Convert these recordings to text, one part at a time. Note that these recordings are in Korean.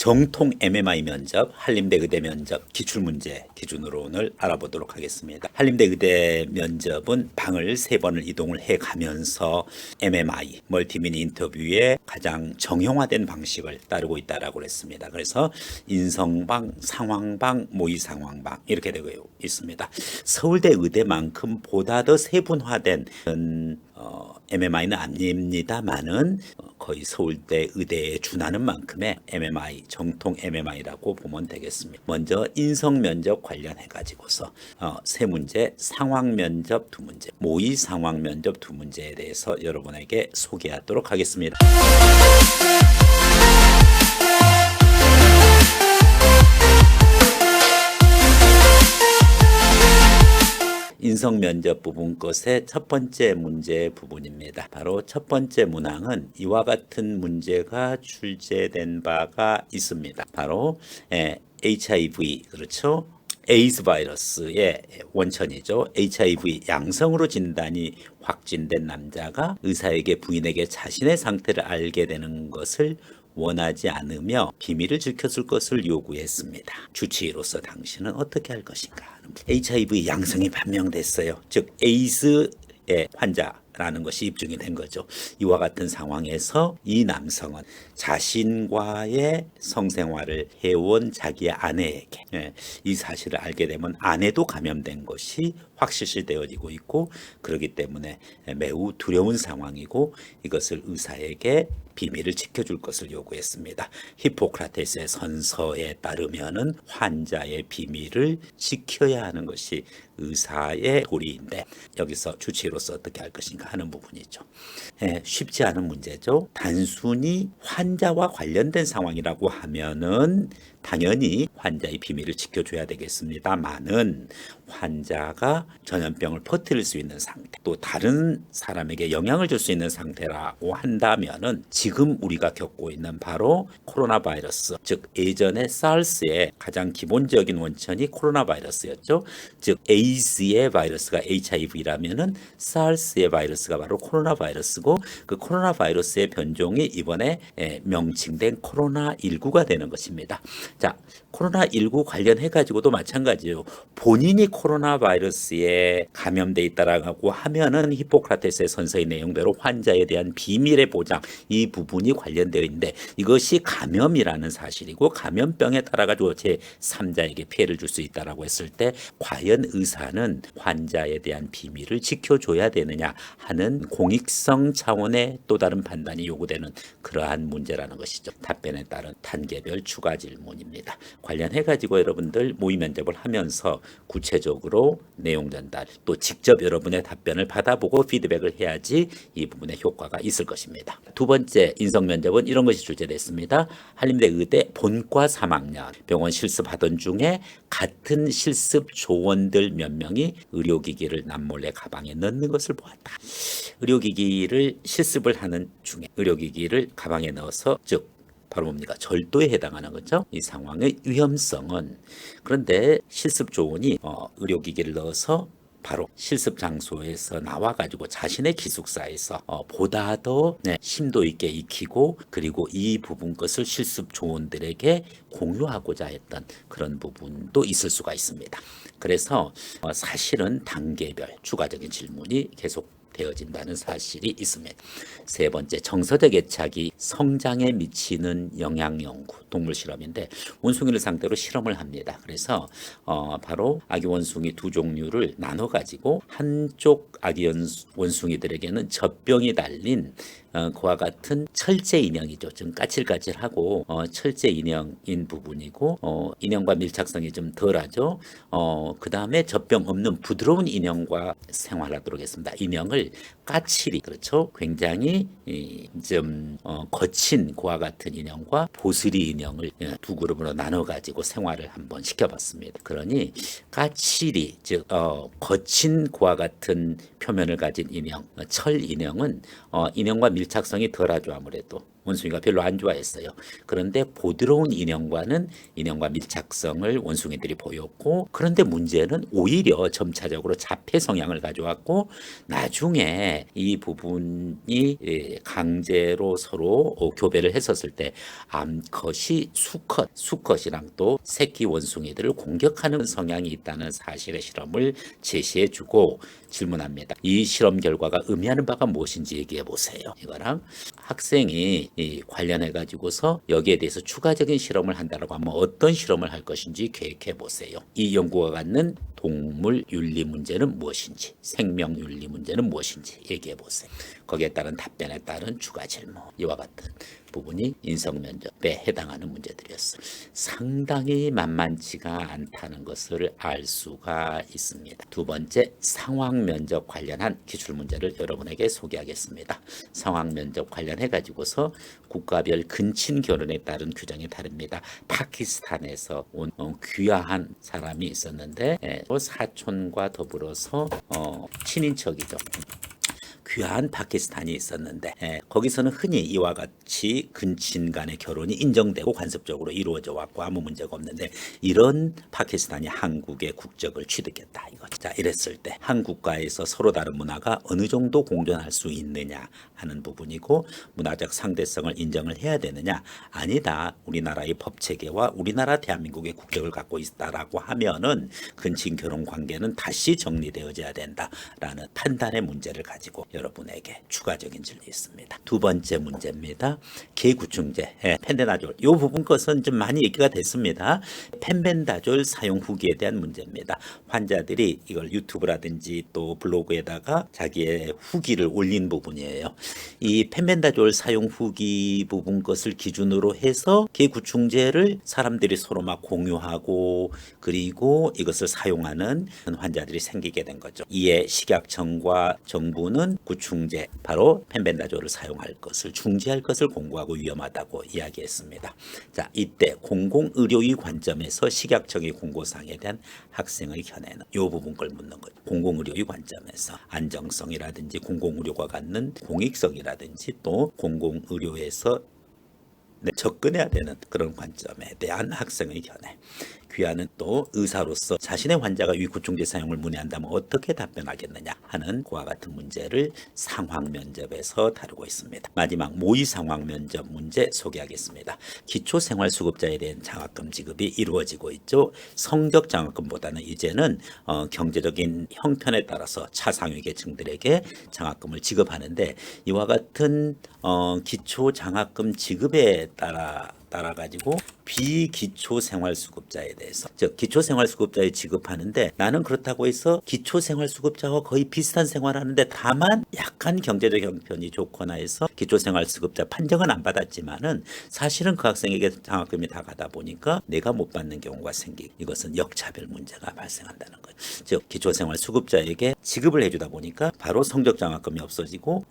정통 MMI 면접, 한림대 의대 면접 기출문제 기준으로 오늘 알아보도록 하겠습니다. 한림대 의대 면접은 방을 3번을 이동을 해가면서 MMI, 멀티미니 인터뷰의 가장 정형화된 방식을 따르고 있다라고 했습니다. 그래서 인성방, 상황방, 모의상황방 이렇게 되고 있습니다. 서울대 의대만큼 보다 더 세분화된 MMI는 아닙니다만은 거의 서울대 의대에 준하는 만큼의 MMI, 정통 MMI라고 보면 되겠습니다. 먼저 인성 면접 관련해 가지고서 세 문제, 상황 면접 2문제, 모의 상황 면접 2문제에 대해서 여러분에게 소개하도록 하겠습니다. 인성 면접 부분 것의 첫 번째 문제 부분입니다. 바로 첫 번째 문항은 이와 같은 문제가 출제된 바가 있습니다. 바로 HIV, 그렇죠? 에이즈 바이러스의 원천이죠. HIV 양성으로 진단이 확진된 남자가 의사에게 부인에게 자신의 상태를 알게 되는 것을 원하지 않으며 비밀을 지켜줄 것을 요구했습니다. 주치의로서 당신은 어떻게 할 것인가? HIV 양성이 판명됐어요. 즉 에이즈의 환자라는 것이 입증이 된 거죠. 이와 같은 상황에서 이 남성은 자신과의 성생활을 해온 자기의 아내에게 이 사실을 알게 되면 아내도 감염된 것이 확실시되어지고 있고, 그렇기 때문에 매우 두려운 상황이고 이것을 의사에게 비밀을 지켜줄 것을 요구했습니다. 히포크라테스의 선서에 따르면은 환자의 비밀을 지켜야 하는 것이 의사의 도리인데, 여기서 주치의로서 어떻게 할 것인가 하는 부분이죠. 쉽지 않은 문제죠. 단순히 환자와 관련된 상황이라고 하면은 당연히 환자의 비밀을 지켜줘야 되겠습니다만은, 환자가 전염병을 퍼뜨릴 수 있는 상태, 또 다른 사람에게 영향을 줄 수 있는 상태라고 한다면은 지금 우리가 겪고 있는 바로 코로나 바이러스, 즉 예전에 사르스의 가장 기본적인 원천이 코로나 바이러스였죠. 즉 에이즈의 바이러스가 HIV라면은 사르스의 바이러스가 바로 코로나 바이러스고, 그 코로나 바이러스의 변종이 이번에 명칭된 코로나19가 되는 것입니다. 자, 코로나19 관련해 가지고도 마찬가지예요. 본인이 코로나 바이러스에 감염돼 있다라고 하면은 히포크라테스의 선서의 내용대로 환자에 대한 비밀의 보장, 이 부분이 관련되어 있는데, 이것이 감염이라는 사실이고 감염병에 따라 가지고 제3자에게 피해를 줄 수 있다라고 했을 때 과연 의사는 환자에 대한 비밀을 지켜줘야 되느냐 하는 공익성 차원의 또 다른 판단이 요구되는 그러한 문제라는 것이죠. 답변에 따른 단계별 추가 질문입니다. 관련해 가지고 여러분들 모의 면접을 하면서 구체적으로 내용 전달, 또 직접 여러분의 답변을 받아보고 피드백을 해야지 이 부분에 효과가 있을 것입니다. 두 번째 인성 면접은 이런 것이 출제됐습니다. 한림대 의대 본과 3학년 병원 실습하던 중에 같은 실습 조원들 몇 명이 의료기기를 남몰래 가방에 넣는 것을 보았다. 의료기기를 실습을 하는 중에 의료기기를 가방에 넣어서, 즉 바로 뭡니까? 절도에 해당하는 거죠. 이 상황의 위험성은, 그런데 실습 조원이 의료기기를 넣어서 바로 실습 장소에서 나와가지고 자신의 기숙사에서 보다 더 심도 있게 익히고, 그리고 이 부분 것을 실습 조원들에게 공유하고자 했던 그런 부분도 있을 수가 있습니다. 그래서 사실은 단계별 추가적인 질문이 계속 되어진다는 사실이 있습니다. 세 번째, 정서적 애착이 성장에 미치는 영향 연구, 동물 실험인데 원숭이를 상대로 실험을 합니다. 그래서 바로 아기 원숭이 2종류를 나눠 가지고 한쪽 아기 원숭이들에게는 젖병이 달린 그와 같은 철제 인형이죠. 좀 까칠까칠하고 철제 인형인 부분이고, 인형과 밀착성이 좀 덜하죠. 그 다음에 젖병 없는 부드러운 인형과 생활하도록 했습니다. 인형을 까칠이, 그렇죠, 굉장히 좀 거친 그와 같은 인형과 보스리 인형을 두 그룹으로 나눠 가지고 생활을 한번 시켜봤습니다. 그러니 까칠이, 즉 거친 그와 같은 표면을 가진 인형, 철 인형은 인형과 밀착성이 덜하죠. 아무래도 원숭이가 별로 안 좋아했어요. 그런데 부드러운 인형과 밀착성을 원숭이들이 보였고, 그런데 문제는 오히려 점차적으로 자폐 성향을 가져왔고, 나중에 이 부분이 강제로 서로 교배를 했었을 때 암컷이 수컷이랑 또 새끼 원숭이들을 공격하는 성향이 있다는 사실의 실험을 제시해주고 질문합니다. 이 실험 결과가 의미하는 바가 무엇인지 얘기해 보세요. 이거랑 학생이 관련해 가지고서 여기에 대해서 추가적인 실험을 한다라고 하면 어떤 실험을 할 것인지 계획해 보세요. 이 연구가 갖는 동물 윤리 문제는 무엇인지, 생명 윤리 문제는 무엇인지 얘기해 보세요. 거기에 따른 답변에 따른 추가 질문, 이와 같은 부분이 인성 면접에 해당하는 문제들이었어요. 상당히 만만치가 않다는 것을 알 수가 있습니다. 두 번째, 상황 면접 관련한 기출 문제를 여러분에게 소개하겠습니다. 상황 면접 관련해 가지고서 국가별 근친 결혼에 따른 규정이 다릅니다. 파키스탄에서 온 귀화한 사람이 있었는데 사촌과 더불어서 친인척이죠. 귀한 파키스탄이 있었는데 거기서는 흔히 이와 같이 근친 간의 결혼이 인정되고 관습적으로 이루어져 왔고 아무 문제가 없는데, 이런 파키스탄이 한국의 국적을 취득했다 이거죠. 자, 이랬을 때 한국과에서 서로 다른 문화가 어느 정도 공존할 수 있느냐 하는 부분이고, 문화적 상대성을 인정을 해야 되느냐, 아니다, 우리나라의 법체계와 우리나라 대한민국의 국적을 갖고 있다라고 하면은 근친 결혼 관계는 다시 정리되어져야 된다라는 판단의 문제를 가지고 여러분에게 추가적인 질문이 있습니다. 두 번째 문제입니다. 개구충제, 펜베다졸. 이 부분 것은 좀 많이 얘기가 됐습니다. 펜벤다졸 사용 후기에 대한 문제입니다. 환자들이 이걸 유튜브라든지 또 블로그에다가 자기의 후기를 올린 부분이에요. 이 펜벤다졸 사용 후기 부분 것을 기준으로 해서 개구충제를 사람들이 서로 막 공유하고, 그리고 이것을 사용하는 환자들이 생기게 된 거죠. 이에 식약청과 정부는 구충제, 바로 펜벤다졸을 사용할 것을 중지할 것을 공고하고 위험하다고 이야기했습니다. 자, 이때 공공의료의 관점에서 식약청의 공고사항에 대한 학생의 견해는 이 부분 걸 묻는 거죠. 공공의료의 관점에서 안정성이라든지 공공의료가 갖는 공익성이라든지 또 공공의료에서 접근해야 되는 그런 관점에 대한 학생의 견해. 귀하는 또 의사로서 자신의 환자가 위 구충제 사용을 문의한다면 어떻게 답변하겠느냐 하는 그와 같은 문제를 상황 면접에서 다루고 있습니다. 마지막 모의 상황 면접 문제 소개하겠습니다. 기초생활수급자에 대한 장학금 지급이 이루어지고 있죠. 성적 장학금보다는 이제는 경제적인 형편에 따라서 차상위 계층들에게 장학금을 지급하는데, 이와 같은 기초 장학금 지급에 따라 가지고 비기초생활수급자에 대해서, 즉 기초생활수급자에 지급하는데, 나는 그렇다고 해서 기초생활수급자와 거의 비슷한 생활하는데 다만 약간 경제적 형편이 좋거나 해서 기초생활수급자 판정은 안 받았지만은 사실은 그 학생에게 장학금이 다 가다 보니까 내가 못 받는 경우가 생기고, 이것은 역차별 문제가 발생한다는 거죠. 즉 기초생활수급자에게 지급을 해주다 보니까 바로 성적장학금이 없어지고,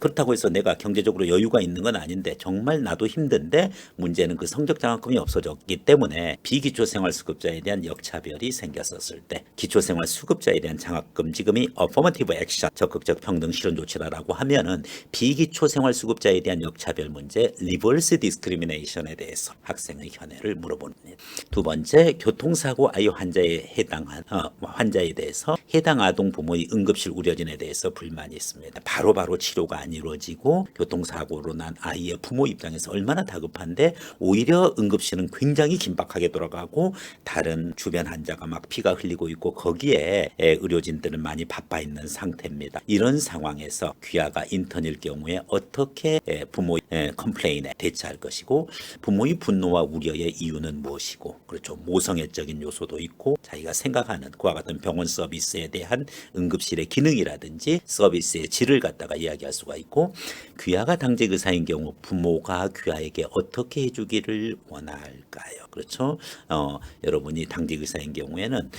그렇다고 해서 내가 경제적으로 여유가 있는 건 아닌데 정말 나도 힘든데 문제는 그 성적장학금이 없어졌기 때문에 비기초생활수급자에 대한 역차별이 생겼었을 때, 기초생활수급자에 대한 장학금 지급이 어퍼머티브 액션, 적극적 평등 실현 조치라고 하면은 비기초생활수급자에 대한 역차별 문제, 리버스 디스크리미네이션에 대해서 학생의 견해를 물어봅니다. 두 번째, 교통사고 아이 환자에 해당한 환자에 대해서 해당 아동 부모의 응급실 우려진에 대해서 불만이 있습니다. 바로바로 치료가 안 이루어지고 교통사고로 난 아이의 부모 입장에서 얼마나 다급한데 오히려 응급실은 굉장히 긴박하게 돌아가고 다른 주변 환자가 막 피가 흘리고 있고 거기에 의료진들은 많이 바빠 있는 상태입니다. 이런 상황에서 귀하가 인턴일 경우에 어떻게 부모의 컴플레인에 대처할 것이고, 부모의 분노와 우려의 이유는 무엇이고, 그렇죠, 모성애적인 요소도 있고 자기가 생각하는 그와 같은 병원 서비스에 대한 응급실의 기능이라든지 서비스의 질을 갖다가 이야기할 수가 있고, 귀하가 당직 의사인 경우 부모가 귀하에게 어떻게 해줄 해주기를 원할까요? 그렇죠? 여러분이 당직 의사인 경우에는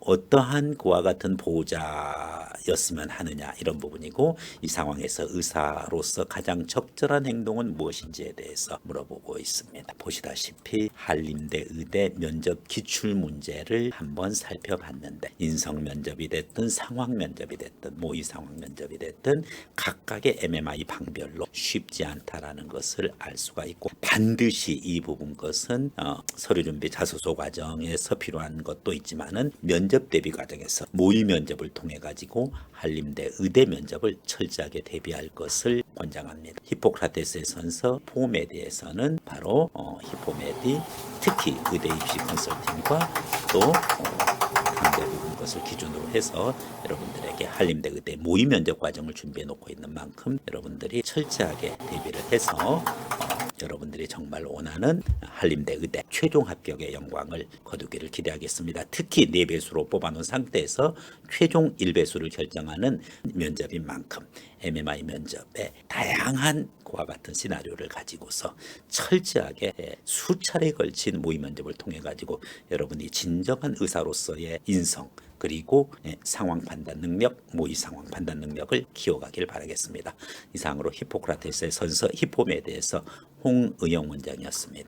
어떠한 그와 같은 보호자였으면 하느냐 이런 부분이고, 이 상황에서 의사로서 가장 적절한 행동은 무엇인지에 대해서 물어보고 있습니다. 보시다시피 한림대 의대 면접 기출 문제를 한번 살펴봤는데, 인성 면접이 됐든 상황 면접이 됐든 모의 상황 면접이 됐든 각각의 MMI 방별로 쉽지 않다라는 것을 알 수가 있고, 반드시 이 부분 것은 서류 준비 자소서 과정에서 필요한 것도 있지만은 면접 대비 과정에서 모의 면접을 통해 가지고 한림대 의대 면접을 철저하게 대비할 것을 권장합니다. 히포크라테스의 선서 히포메디에서는 바로 히포메디, 특히 의대 입시 컨설팅과 또 강대 부분 것을 기준으로 해서 여러분들에게 한림대 의대 모의 면접 과정을 준비해 놓고 있는 만큼, 여러분들이 철저하게 대비를 해서 여러분들이 정말 원하는 한림대 의대 최종 합격의 영광을 거두기를 기대하겠습니다. 특히 4배수로 뽑아놓은 상태에서 최종 1배수를 결정하는 면접인 만큼 MMI 면접에 다양한 그와 같은 시나리오를 가지고서 철저하게 수차례에 걸친 모의 면접을 통해 가지고 여러분이 진정한 의사로서의 인성, 그리고 상황 판단 능력, 모의 상황 판단 능력을 키워가길 바라겠습니다. 이상으로 히포크라테스의 선서 히포메에 대해서 홍의영 원장이었습니다.